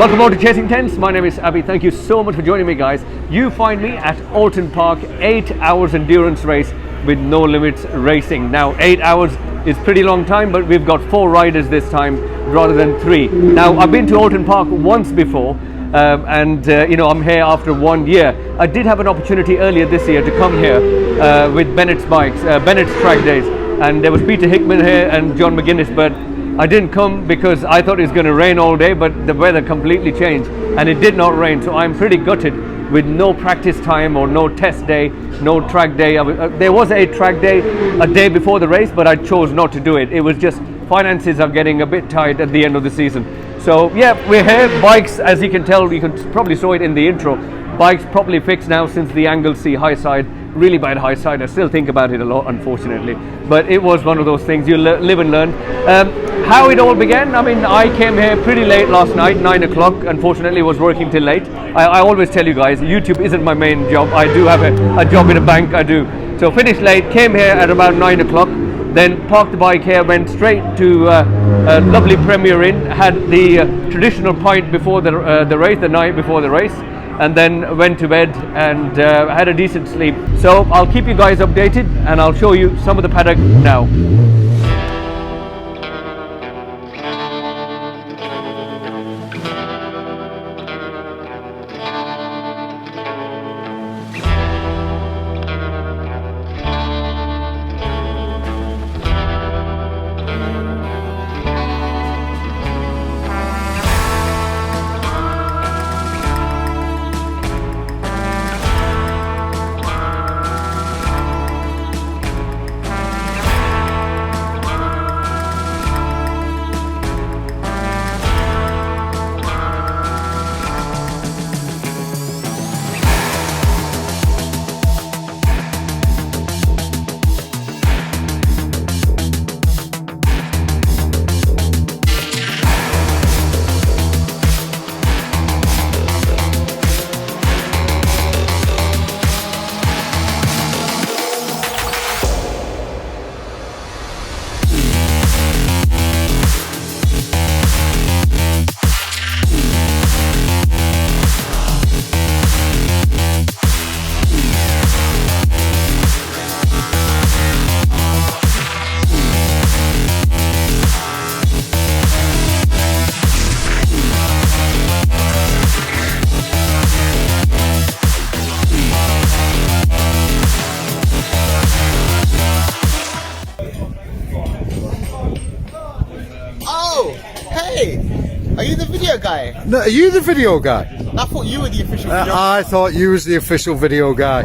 Welcome all to Chasing Tents. My name is Abby. Thank you so much for joining me, guys. You find me at Oulton Park, 8 hours endurance race with no limits racing. Now 8 hours is pretty long time, but we've got 4 riders this time rather than 3. Now I've been to Oulton Park once before, and I'm here after 1 year. I did have an opportunity earlier this year to come here with Bennett's bikes, Bennett's track days, and there was Peter Hickman here and John McGuinness, but I didn't come because I thought it was going to rain all day, but the weather completely changed and it did not rain, so I'm pretty gutted with no practice time or no test day, no track day. There was a track day a day before the race, but I chose not to do it. It was just finances are getting a bit tight at the end of the season. So yeah, we're here. Bikes, as you can tell, you can probably saw it in the intro, bikes properly fixed now since the Anglesey high side. Really bad high side. I still think about it a lot, unfortunately, but it was one of those things you live and learn. How it all began, I mean, I came here pretty late last night, 9 o'clock. Unfortunately, was working till late. I always tell you guys, YouTube isn't my main job. I do have a job in a bank, I do. So finished late, came here at about 9 o'clock, then parked the bike here, went straight to a lovely Premier Inn, had the traditional pint before the race, the night before the race, and then went to bed and had a decent sleep. So I'll keep you guys updated and I'll show you some of the paddock now. Are you the video guy? No, are you the video guy? I thought you were the official video guy. I thought you was the official video guy.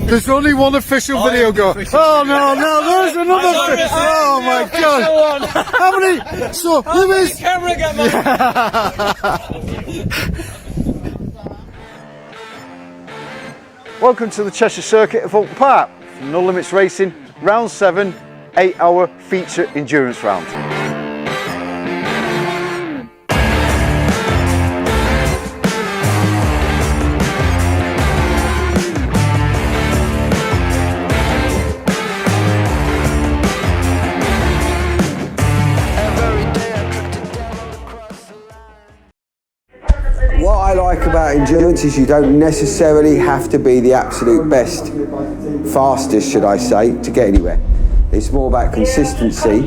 There's only one official video guy. Oh no, there's another. Oh my god! How many? So who is? Camera again, Welcome to the Cheshire Circuit of Oulton Park. No Limits Racing, round 7, 8-hour feature endurance round. What I like about endurance is you don't necessarily have to be the absolute best, fastest should I say, to get anywhere. It's more about consistency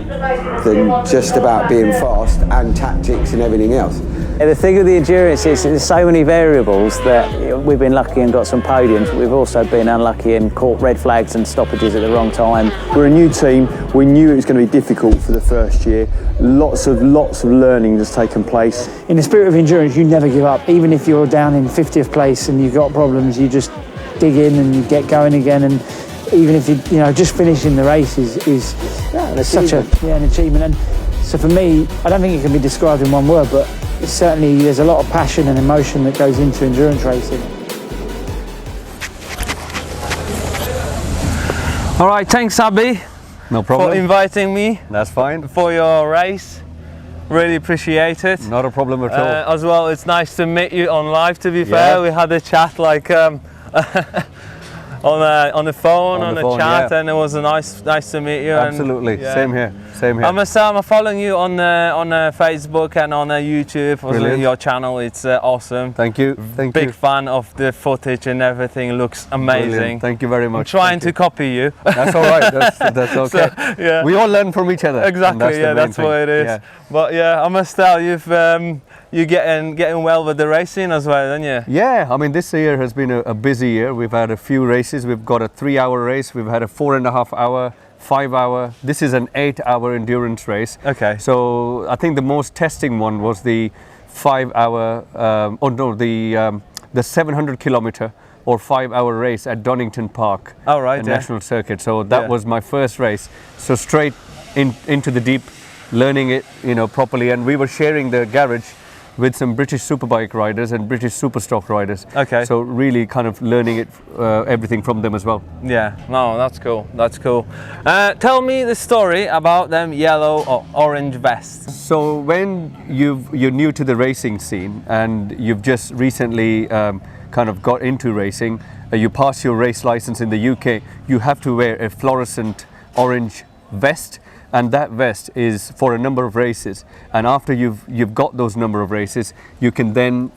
than just about being fast and tactics and everything else. The thing with the endurance is there's so many variables that we've been lucky and got some podiums, but we've also been unlucky and caught red flags and stoppages at the wrong time. We're a new team. We knew it was going to be difficult for the first year. Lots of learning has taken place. In the spirit of endurance, you never give up. Even if you're down in 50th place and you've got problems, you just dig in and you get going again. And even if you just finishing the race is such an achievement. And so for me, I don't think it can be described in one word, but certainly there's a lot of passion and emotion that goes into endurance racing. All right, thanks Abby. No problem. For inviting me. That's fine. For your race. Really appreciate it. Not a problem at all. As well, it's nice to meet you on live, to be fair. We had a chat like on the phone, On on the the phone, chat, yeah. and it was nice to meet you. and, Absolutely. yeah. Same here. Same here. I'm following you on Facebook and on YouTube. Also Brilliant. your channel, it's awesome. Thank you. Thank Big you. fan of the footage and everything. It looks amazing. Brilliant. Thank you very I'm much. trying Thank to you. copy you. That's all right. That's okay. So, yeah. We all learn from each other. and Exactly, the yeah, main that's thing. what it is. Yeah. But yeah, I must tell you're getting well with the racing as well, aren't you? Yeah, I mean, this year has been a busy year. We've had a few races. We've got a 3-hour race. We've had a 4.5 hour, 5 hour. This is an 8-hour endurance race. Okay. So I think the most testing one was the 5-hour, the 700 kilometer or 5-hour race at Donington Park. Oh, right, the yeah. National Circuit. So that Yeah. was my first race. So straight into the deep, learning it, properly. And we were sharing the garage with some British Superbike riders and British Superstock riders. Okay. So really kind of learning it, everything from them as well. Yeah, no, that's cool. That's cool. Tell me the story about them yellow or orange vests. So when you're new to the racing scene and you've just recently kind of got into racing, you pass your race license in the UK, you have to wear a fluorescent orange vest. And that vest is for a number of races, and after you've got those number of races, you can then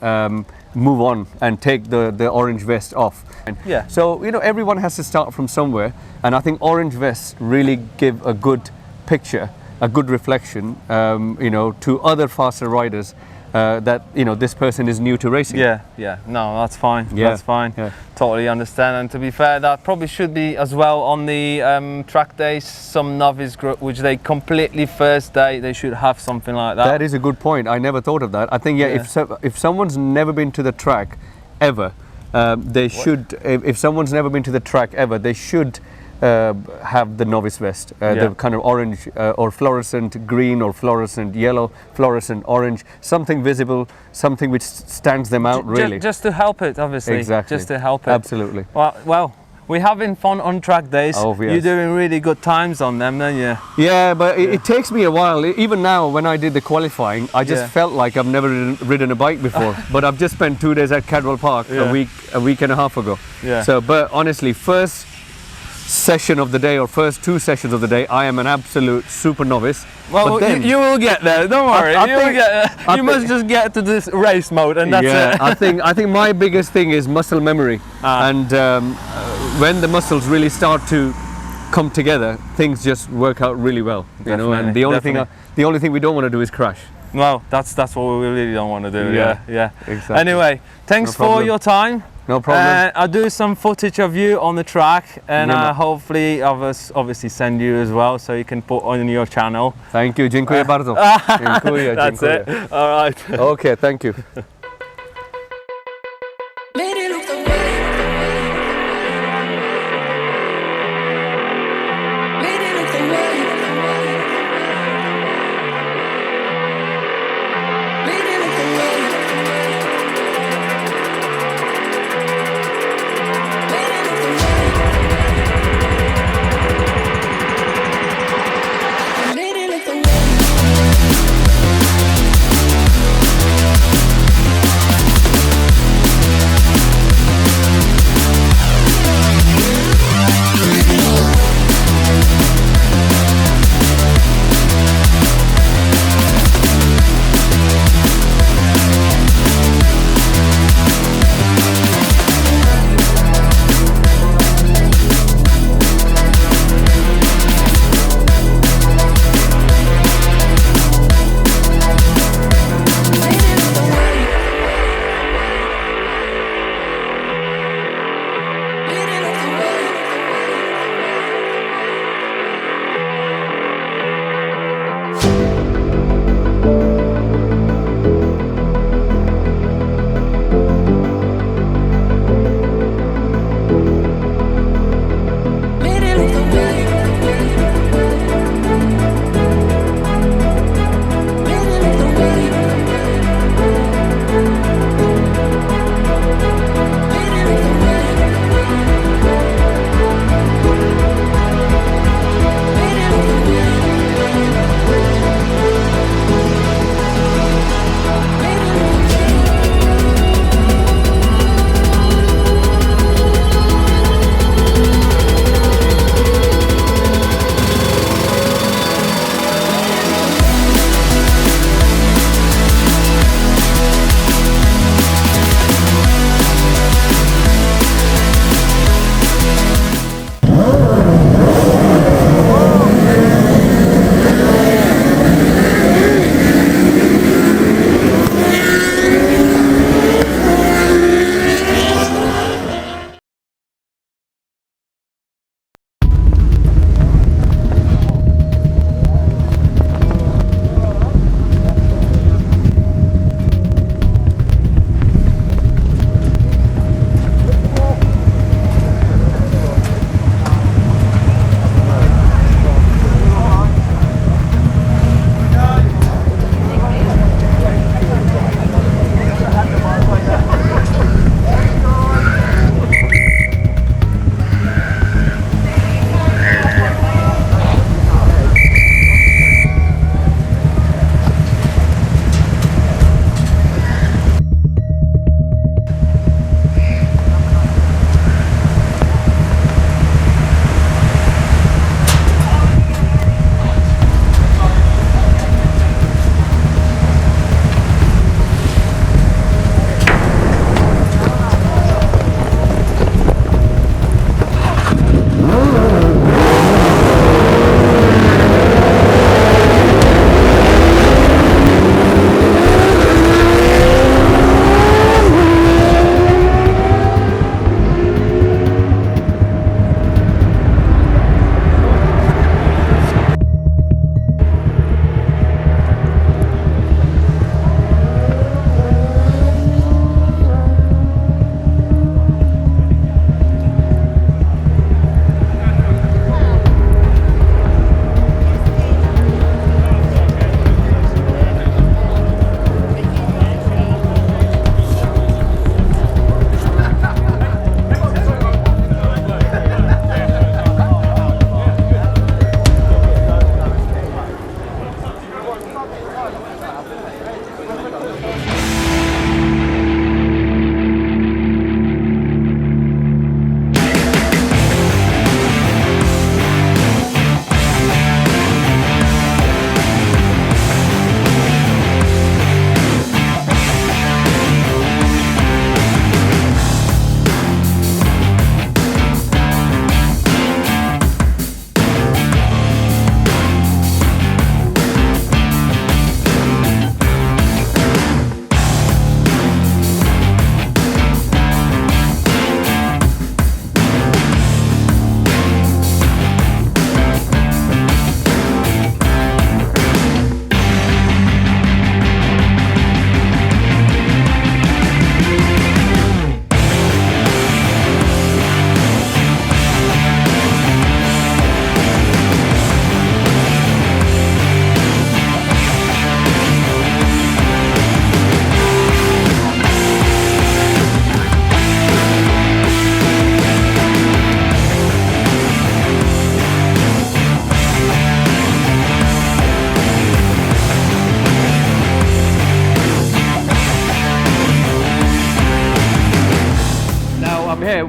move on and take the orange vest off. Yeah. So everyone has to start from somewhere, and I think orange vests really give a good picture, a good reflection, to other faster riders. That this person is new to racing. Yeah, no, that's fine. Yeah, That's fine. yeah. Totally understand. And to be fair, that probably should be as well on the track days. Some novice group, which they completely first day, they should have something like that. That is a good point. I never thought of that. I think if someone's never been to the track ever, they should. If someone's never been to the track ever, they should. Have the novice vest, the kind of orange or fluorescent green or fluorescent yellow, fluorescent orange, something visible, something which stands them out really. Just to help it, obviously. Exactly. Just to help it. Absolutely. Well, we're having fun on track days. Oh, yes. You're doing really good times on them, don't you? Yeah, but it takes me a while. Even now, when I did the qualifying, I just felt like I've never ridden a bike before. But I've just spent 2 days at Cadwell Park a week and a half ago. Yeah. So, but honestly, first session of the day or first 2 sessions of the day, I am an absolute super novice. Well, but then, you will get there. Don't worry. You must just get to this race mode, and that's it. I think my biggest thing is muscle memory, and when the muscles really start to come together, things just work out really well. And the only thing we don't want to do is crash. Well, that's what we really don't want to do. Yeah. Exactly. Anyway, thanks for your time. No problem. I'll do some footage of you on the track, and hopefully obviously send you as well, so you can put on your channel. Thank you. Dziękuję bardzo. Dziękuję, That's dziękuję. it. All right. Okay, thank you.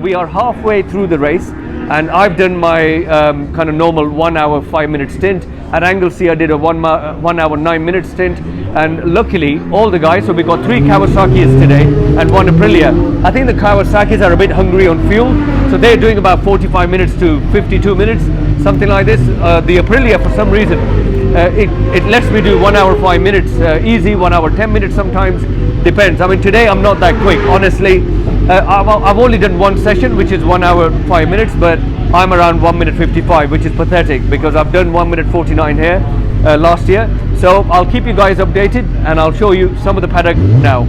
we are halfway through the race, and I've done my kind of normal 1 hour 5 minute stint. At Anglesey I did a 1 hour 9 minute stint, and luckily all the guys, so we got 3 Kawasaki's today and 1 Aprilia. I think the Kawasaki's are a bit hungry on fuel, so they're doing about 45 minutes to 52 minutes, something like this. The Aprilia, for some reason, it lets me do 1 hour 5 minutes easy, 1 hour 10 minutes sometimes, depends. I mean, today I'm not that quick, honestly. I've only done one session, which is 1 hour 5 minutes, but I'm around 1 minute 55, which is pathetic because I've done 1 minute 49 here last year. So I'll keep you guys updated and I'll show you some of the paddock now.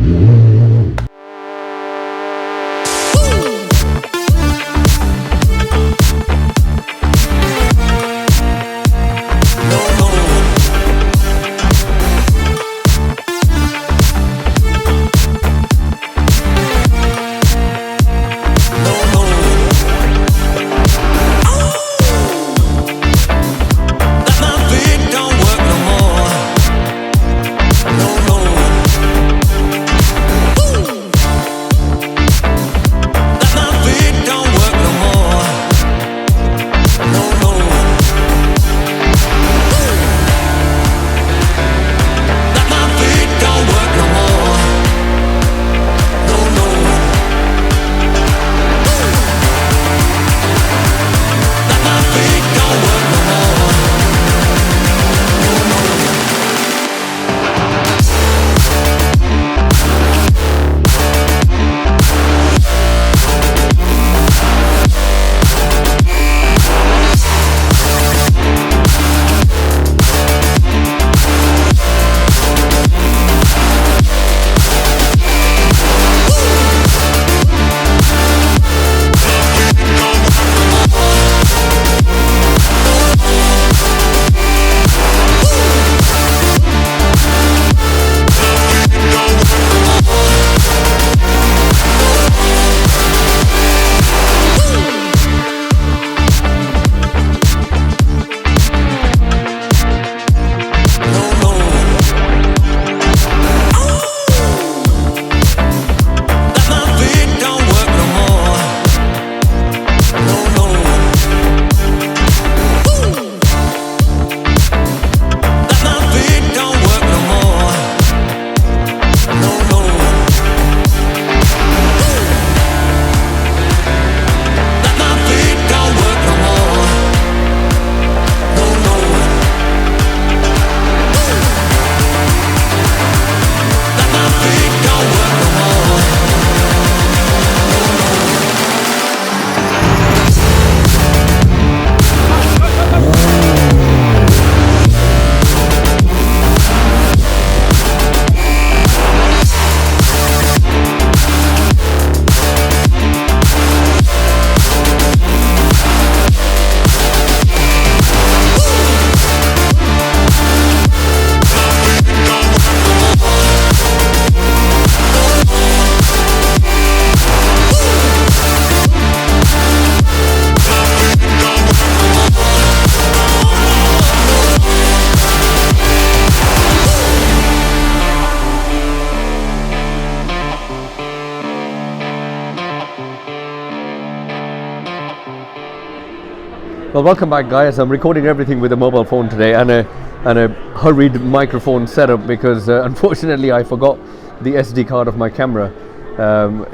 Well, welcome back, guys. I'm recording everything with a mobile phone today and a hurried microphone setup because unfortunately I forgot the SD card of my camera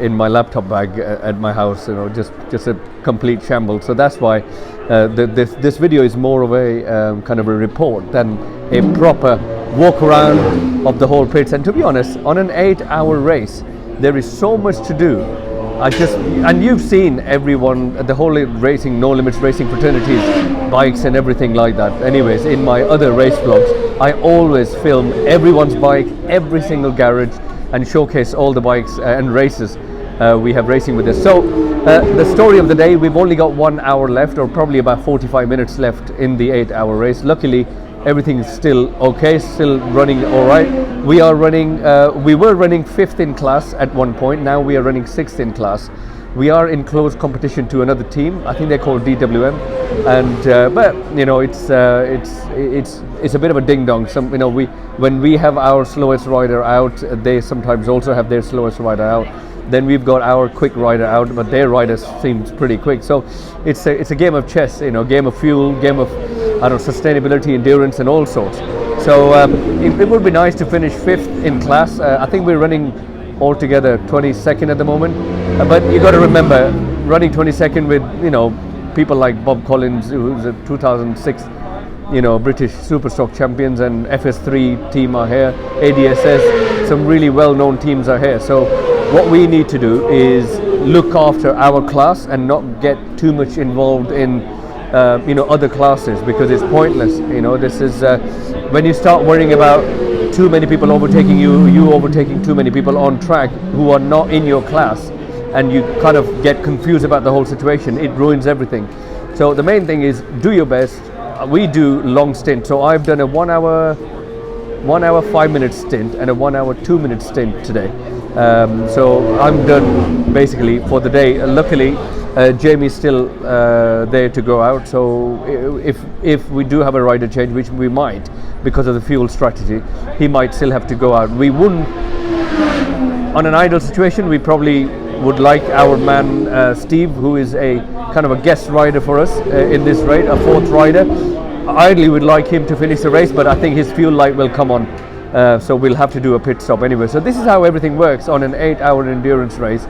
in my laptop bag at my house. You know, just a complete shambles. So that's why this video is more of a kind of a report than a proper walk around of the whole pits. And to be honest, on an 8-hour race, there is so much to do. And you've seen everyone, the whole racing, No Limits racing fraternities, bikes and everything like that. Anyways, in my other race vlogs, I always film everyone's bike, every single garage, and showcase all the bikes and races we have racing with us. So the story of the day, we've only got 1 hour left, or probably about 45 minutes left in the 8-hour race. Luckily, everything's still okay, still running all right. We are running, we were running 5th in class at one point. Now we are running 6th in class. We are in close competition to another team. I think they're called DWM, and but you know, it's a bit of a ding dong. Some, you know, when we have our slowest rider out, they sometimes also have their slowest rider out. Then we've got our quick rider out, but their rider seems pretty quick. So it's a game of chess, you know, game of fuel, game of, I don't know, sustainability, endurance, and all sorts. So it would be nice to finish 5th in class. I think we're running altogether 22nd at the moment. But you got to remember, running 22nd with, you know, people like Bob Collins, who's a 2006, you know, British Superstock champions, and FS3 team are here, ADSS, some really well-known teams are here. So what we need to do is look after our class and not get too much involved in you know, other classes, because it's pointless. You know, this is when you start worrying about too many people overtaking you overtaking too many people on track who are not in your class, and you kind of get confused about the whole situation, it ruins everything. So the main thing is do your best. We do long stints, so I've done a 1 hour 5-minute stint and a 1 hour 2-minute stint today. So I'm done basically for the day. Luckily, Jamie's still there to go out, so if we do have a rider change, which we might because of the fuel strategy, he might still have to go out. We wouldn't, on an ideal situation, we probably would like our man Steve, who is a kind of a guest rider for us in this race, a 4th rider. Ideally would like him to finish the race, but I think his fuel light will come on, so we'll have to do a pit stop anyway. So this is how everything works on an 8-hour endurance race.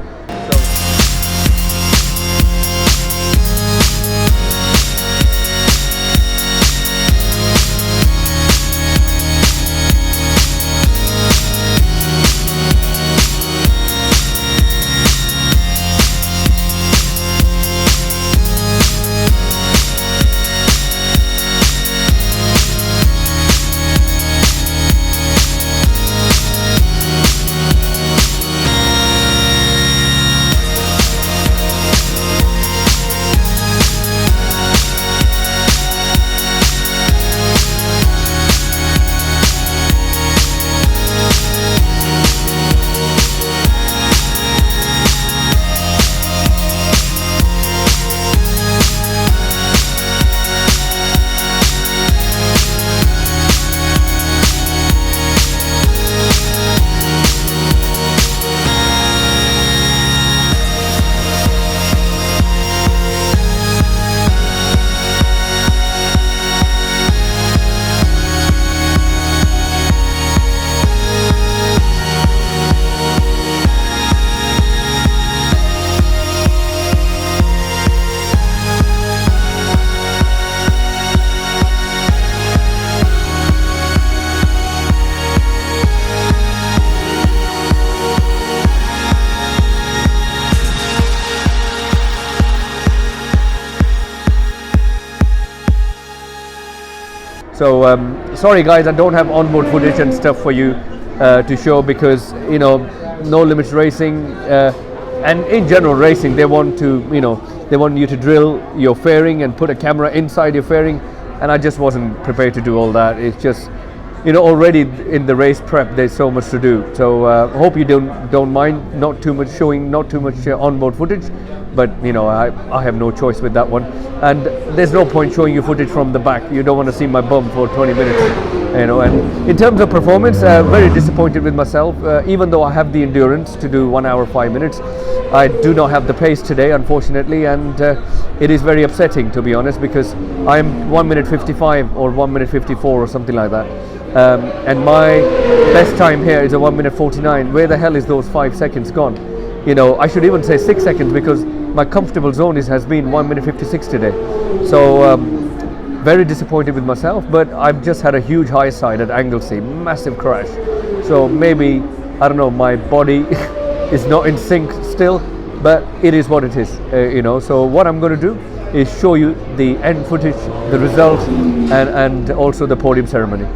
So sorry guys, I don't have onboard footage and stuff for you to show, because you know, No Limits racing and in general racing, they want to, you know, they want you to drill your fairing and put a camera inside your fairing, and I just wasn't prepared to do all that. It's just, you know, already in the race prep there's so much to do. So hope you don't mind not too much showing, not too much onboard footage. but you know, I have no choice with that one. And there's no point showing you footage from the back. You don't want to see my bum for 20 minutes, you know. And in terms of performance, very disappointed with myself. Even though I have the endurance to do 1 hour 5 minutes, I do not have the pace today, unfortunately, and it is very upsetting, to be honest, because I'm 1 minute 55 or 1 minute 54 or something like that. And my best time here is a 1 minute 49. Where the hell is those 5 seconds gone? You know, I should even say 6 seconds, because my comfortable zone has been 1 minute 56 today. So very disappointed with myself, but I've just had a huge high side at Anglesey, massive crash. So maybe, I don't know, my body is not in sync still, but it is what it is, you know. So what I'm going to do is show you the end footage, the results, and also the podium ceremony.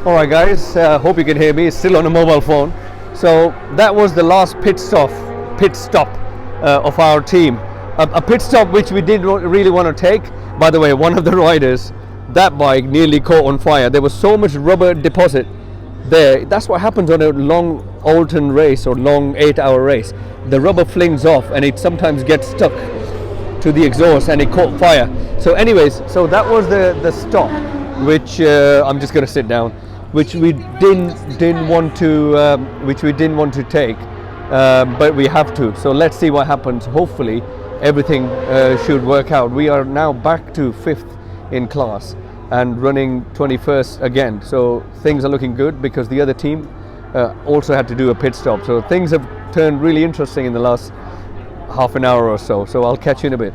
Alright guys, hope you can hear me. It's still on a mobile phone. So that was the last pit stop of our team. A pit stop which we didn't really want to take. By the way, one of the riders, that bike nearly caught on fire. There was so much rubber deposit there. That's what happens on a long Oulton race or long 8-hour race. The rubber flings off and it sometimes gets stuck to the exhaust and it caught fire. So anyways, so that was the stop, which I'm just going to sit down, which we didn't want to take, but we have to. So let's see what happens. Hopefully everything should work out. We are now back to 5th in class and running 21st again. So things are looking good, because the other team also had to do a pit stop. So things have turned really interesting in the last half an hour or so. So I'll catch you in a bit.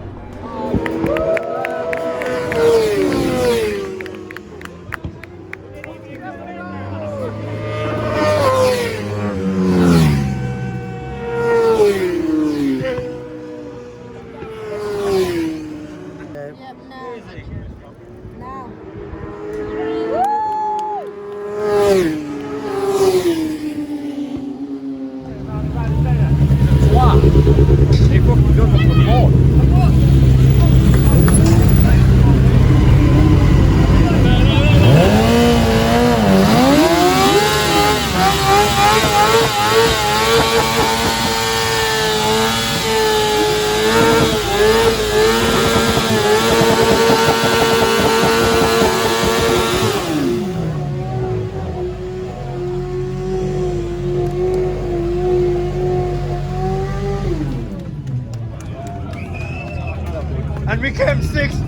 And we came 6th.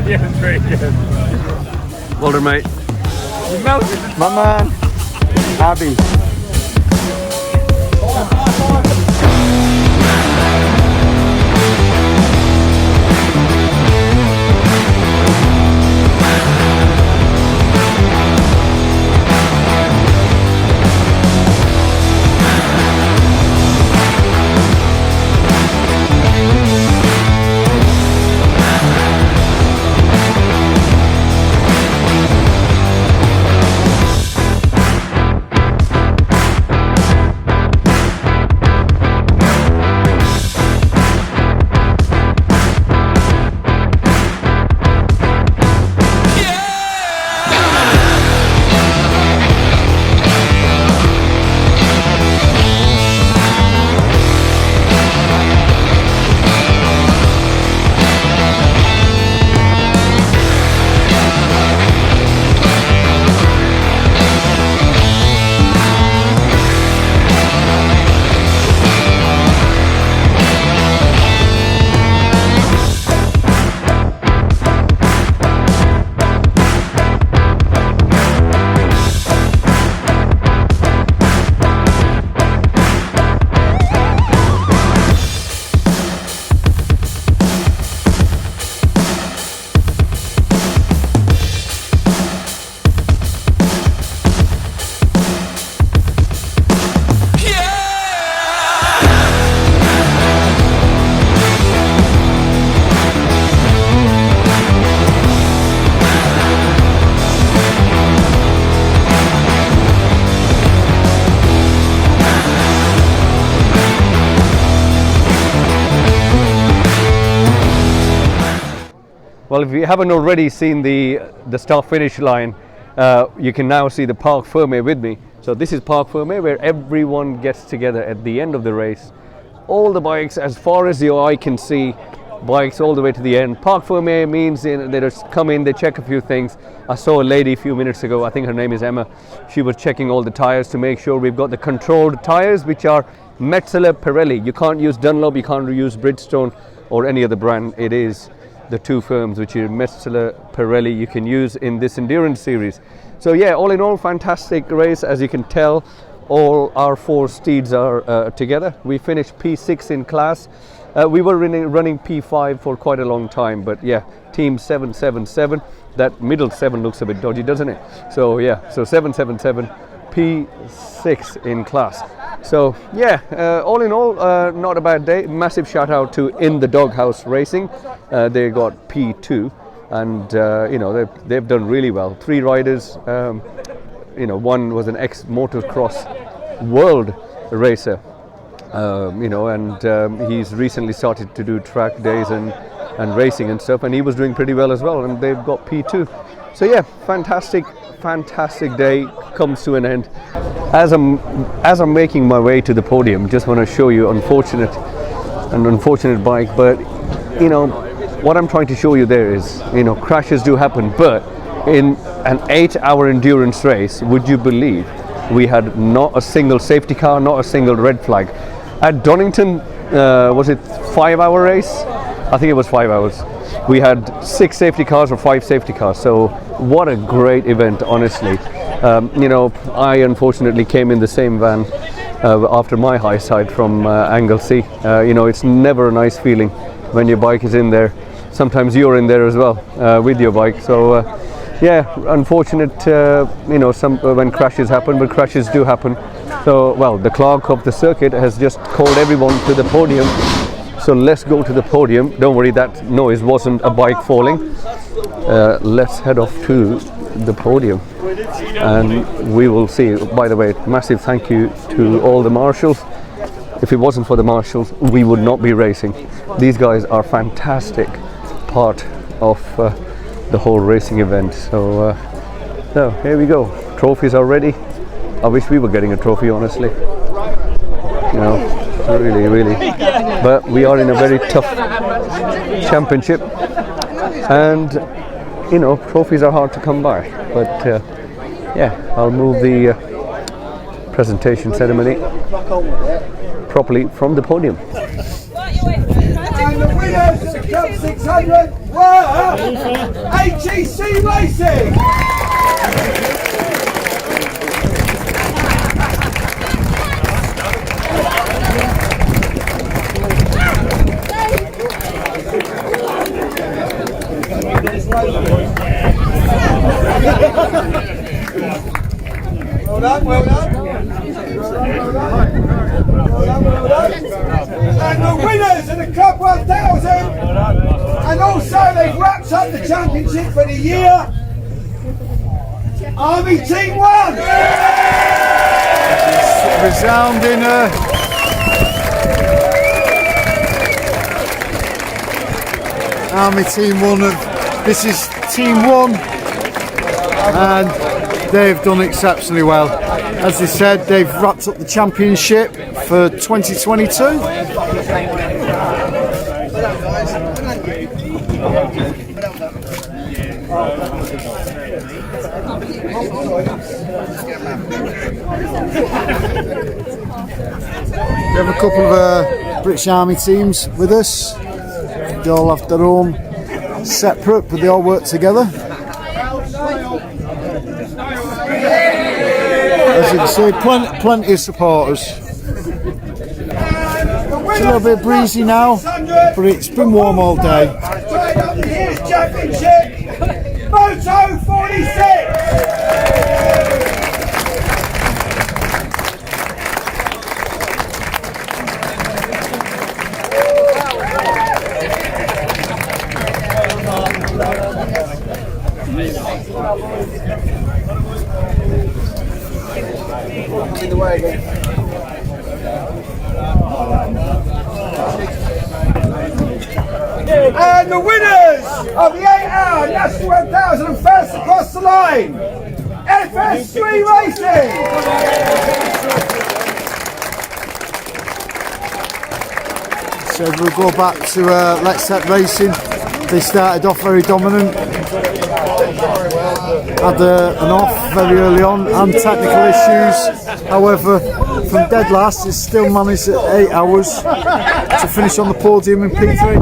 Yeah, it's very good. Well done, mate. You melted. My man, Abby. Well, if you haven't already seen the start finish line, you can now see the Parc Fermé with me. So this is Parc Fermé, where everyone gets together at the end of the race. All the bikes, as far as your eye can see, bikes all the way to the end. Parc Fermé means they just come in, they check a few things. I saw a lady a few minutes ago, I think her name is Emma. She was checking all the tires to make sure we've got the controlled tires, which are Metzeler Pirelli. You can't use Dunlop, you can't use Bridgestone or any other brand. It is the two firms, which are Metzeler Pirelli, you can use in this endurance series. So yeah, all in all, fantastic race. As you can tell, all our 4 steeds are together. We finished P6 in class. We were running P5 for quite a long time, but yeah, team 777. That middle 7 looks a bit dodgy, doesn't it? So yeah, so 777, P6 in class. So yeah, all in all, not a bad day. Massive shout out to In the Doghouse Racing. They got P2, and you know, they've done really well. 3 riders. You know, one was an ex-motocross world racer. You know, and he's recently started to do track days and racing and stuff, and he was doing pretty well as well, and they've got P2. So yeah, fantastic day comes to an end. As I'm making my way to the podium, just want to show you an unfortunate bike, but you know what I'm trying to show you there is, you know, crashes do happen, but in an 8-hour endurance race, would you believe we had not a single safety car, not a single red flag. At Donington, was it 5-hour race? I think it was 5 hours. We had 6 safety cars or 5 safety cars. So what a great event, honestly. You know, I unfortunately came in the same van after my high side from Anglesey. You know, it's never a nice feeling when your bike is in there. Sometimes you're in there as well with your bike. So yeah, unfortunate, you know, when crashes happen, but crashes do happen. So, well, the clerk of the circuit has just called everyone to the podium. So let's go to the podium. Don't worry, that noise wasn't a bike falling. Let's head off to the podium and we will see. By the way, massive thank you to all the marshals. If it wasn't for the marshals, we would not be racing. These guys are fantastic part of the whole racing event. So here we go. Trophies are ready. I wish we were getting a trophy, honestly. You know, really. But we are in a very tough championship, and you know, trophies are hard to come by. But yeah, I'll move the presentation ceremony properly from the podium. And the winners of the Cup 600 were HEC Racing! Well done. And the winners of the Club 1000, and also they've wrapped up the championship for the year, Army Team 1! Resounding Army Team 1 this is Team 1, and they've done exceptionally well. As they said, they've wrapped up the championship for 2022. We have a couple of British Army teams with us. They all have their own separate, but they all work together. As you can see, plenty of supporters. It's a little bit breezy now, but it's been warm all day. Here's championship, Moto 46! And the winners of the 8-hour National 1000 and first across the line, FS3 Racing. So we'll go back to Let's Set Racing. They started off very dominant, had an off very early on and technical issues. However, from dead last, it's still managed at 8 hours to finish on the podium in P3.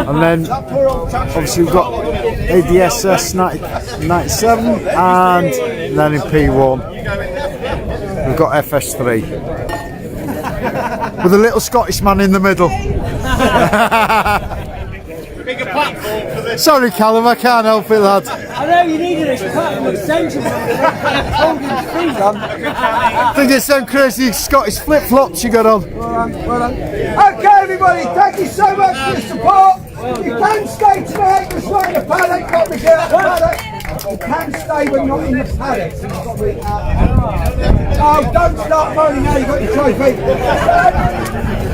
And then obviously we've got ADSS 97 and then in P1 we've got FS3 with a little Scottish man in the middle. Bigger platform for this. Sorry Callum, I can't help it, lad. I know you needed a platform extension. I think it's some crazy Scottish flip-flops you got on. Well done. Okay, everybody, thank you so much for your support. You can stay tonight, just like the paddock, got to get out the paddock. You can stay when you're in the paddock. So you've got to be out. Oh, don't start moaning now, you've got your trophy.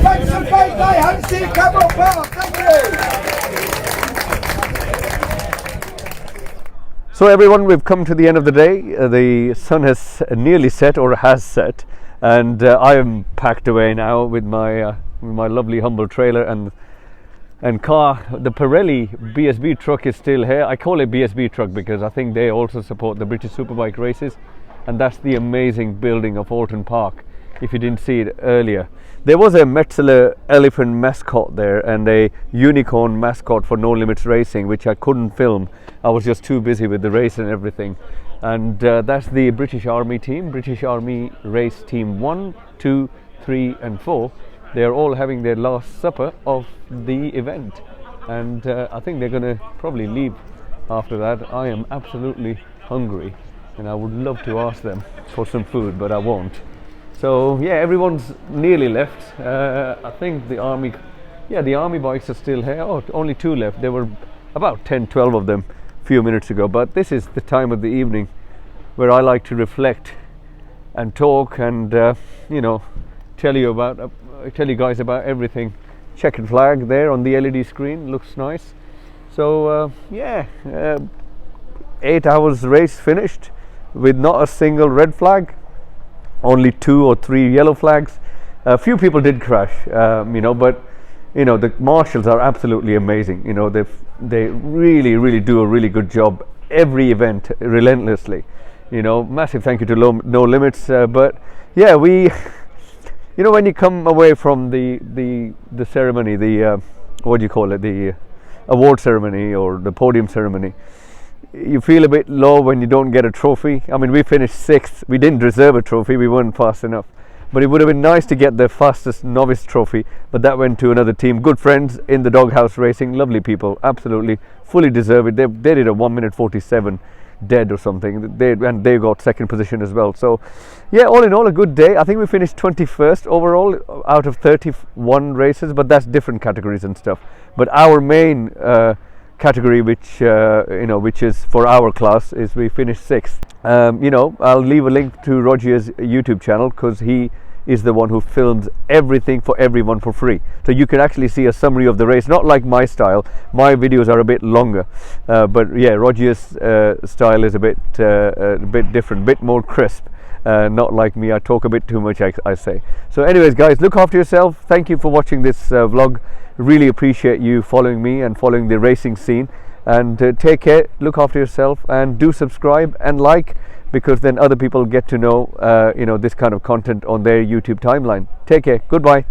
Thanks for a great day, hope to see you come on Park. Thank you. So everyone, we've come to the end of the day. The sun has nearly set, or has set, and I am packed away now with my lovely humble trailer and car. The Pirelli BSB truck is still here. I call it BSB truck because I think they also support the British Superbike races, and that's the amazing building of Oulton Park. If you didn't see it earlier, there was a Metzeler elephant mascot there and a unicorn mascot for No Limits Racing, which I couldn't film. I was just too busy with the race and everything. And that's the British Army team, British Army Race Team 1, 2, 3 and 4. They are all having their last supper of the event, and I think they're going to probably leave after that. I am absolutely hungry and I would love to ask them for some food, but I won't. So yeah, everyone's nearly left. I think the army bikes are still here. Oh, only 2 left. There were about 10-12 of them a few minutes ago, but this is the time of the evening where I like to reflect and talk and you know, tell you guys about everything. Checkered flag there on the LED screen, looks nice. So yeah, 8 hours race finished with not a single red flag, only 2 or 3 yellow flags. A few people did crash, you know, but you know, the Marshals are absolutely amazing. You know, they really do a really good job every event, relentlessly. You know, massive thank you to No Limits. But yeah, we, you know, when you come away from the ceremony, the what do you call it, the award ceremony or the podium ceremony, you feel a bit low when you don't get a trophy. I mean, we finished 6th. We didn't deserve a trophy. We weren't fast enough. But it would have been nice to get the fastest novice trophy, but that went to another team. Good friends in the Doghouse Racing, lovely people, absolutely, fully deserve it. They did a 1:47 dead or something, and they got 2nd position as well. So yeah, all in all, a good day. I think we finished 21st overall out of 31 races, but that's different categories and stuff. But our main category, which you know, which is for our class, is we finished 6th. You know, I'll leave a link to Roger's YouTube channel because he is the one who films everything for everyone for free, so you can actually see a summary of the race, not like my style. My videos are a bit longer, but yeah, Roger's style is a bit different, a bit more crisp, not like me. I talk a bit too much, I say. So anyways guys, look after yourself. Thank you for watching this vlog. Really appreciate you following me and following the racing scene, and take care, look after yourself, and do subscribe and like, because then other people get to know you know, this kind of content on their YouTube timeline. Take care, goodbye.